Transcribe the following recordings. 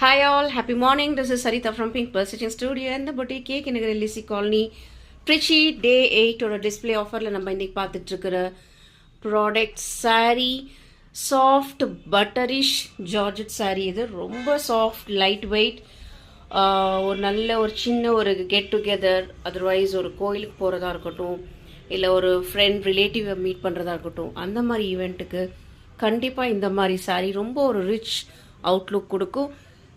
Hi all, happy morning. This is Sarita from Pink Persisting Studio and the boutique cake in Lisi Colony. Pretty day 8 or a display offer la நம்ம இன்னைக்கு பார்த்துட்டு இருக்கிற product saree soft butterish georgette saree. இது ரொம்ப soft light weight. ஒரு நல்ல ஒரு சின்ன ஒரு கெட் டுகெதர், அதர்வைஸ் ஒரு கோயிலுக்கு போகிறதா இருக்கட்டும், இல்லை ஒரு ஃப்ரெண்ட் ரிலேட்டிவை மீட் பண்ணுறதா இருக்கட்டும், அந்த மாதிரி ஈவெண்ட்டுக்கு கண்டிப்பாக இந்த மாதிரி saree ரொம்ப ஒரு ரிச் அவுட்லுக் கொடுக்கும்.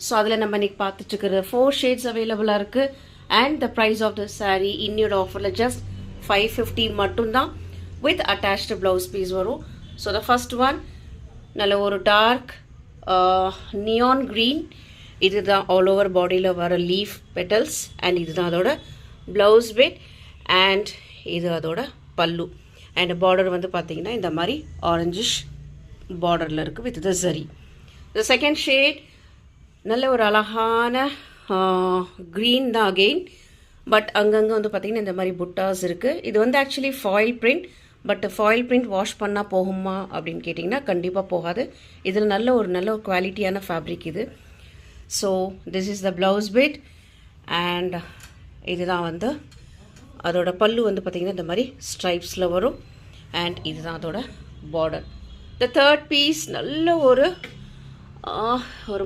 ஸோ அதில் நம்ம இன்றைக்கி பார்த்துட்டுருக்கிற 4 ஷேட்ஸ் அவைலபிளாக இருக்குது. And the price of the saree இன்னியோட ஆஃபரில் ஜஸ்ட் 550 மட்டும்தான் வித் அட்டாச்டு ப்ளவுஸ் பீஸ் வரும். ஸோ த ஃபஸ்ட் ஒன் நல்ல ஒரு டார்க் நியான் க்ரீன். இதுதான் ஆல் ஓவர் பாடியில் வர லீஃப் பெட்டல்ஸ். அண்ட் இதுதான் அதோட ப்ளவுஸ் பிட். அண்ட் இது அதோட பல்லு. அண்ட் பார்டர் வந்து பார்த்திங்கன்னா இந்த மாதிரி ஆரஞ்சிஷ் பார்டரில் இருக்குது வித் த சரி. த செகண்ட் ஷேட் நல்ல ஒரு அழகான க்ரீன் தான் அகெயின். பட் அங்கங்கே வந்து பார்த்திங்கன்னா இந்த மாதிரி புட்டாஸ் இருக்குது. இது வந்து actually foil print. But foil print wash பண்ணால் போகுமா அப்படின்னு கேட்டிங்கன்னா கண்டிப்பாக போகாது. இதில் நல்ல ஒரு குவாலிட்டியான ஃபேப்ரிக் இது. So this is the blouse bit. And இதுதான் வந்து அதோட பல்லு வந்து பார்த்திங்கன்னா இந்த மாதிரி ஸ்ட்ரைப்ஸில் வரும். அண்ட் இதுதான் அதோட பார்டர். த தேர்ட் பீஸ் நல்ல ஒரு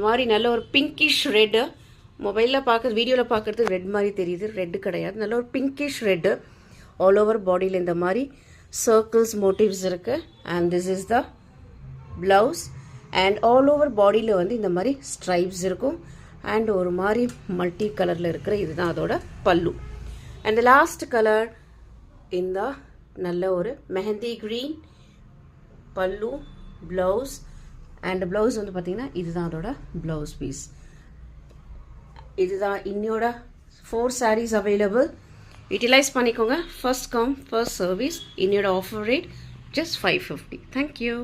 மாதிரி நல்ல ஒரு பிங்கிஷ் ரெட்டு. மொபைலில் பார்க்குறது, வீடியோவில் பார்க்குறது ரெட் மாதிரி தெரியுது, ரெட்டு கிடையாது. நல்ல ஒரு பிங்கிஷ் ரெட்டு. ஆல் ஓவர் பாடியில் இந்த மாதிரி சர்க்கிள்ஸ் மோட்டிவ்ஸ் இருக்குது. And this is the blouse. And all over பாடியில் வந்து இந்த மாதிரி ஸ்ட்ரைப்ஸ் இருக்கும். அண்ட் ஒரு மாதிரி மல்டி கலரில் இருக்கிற இதுதான் அதோட பல்லு. அண்ட் த லாஸ்ட் கலர் இந்த நல்ல ஒரு மெஹந்தி க்ரீன் பல்லு, ப்ளவுஸ். அண்ட் ப்ளவுஸ் வந்து பார்த்திங்கன்னா இதுதான் அதோட ப்ளவுஸ் பீஸ். இதுதான் இன்னையோட 4 sarees அவைலபிள். யூட்டிலைஸ் பண்ணிக்கோங்க. First come first service. இன்னையோட ஆஃபர் ரேட் ஜஸ்ட் 550. தேங்க்யூ.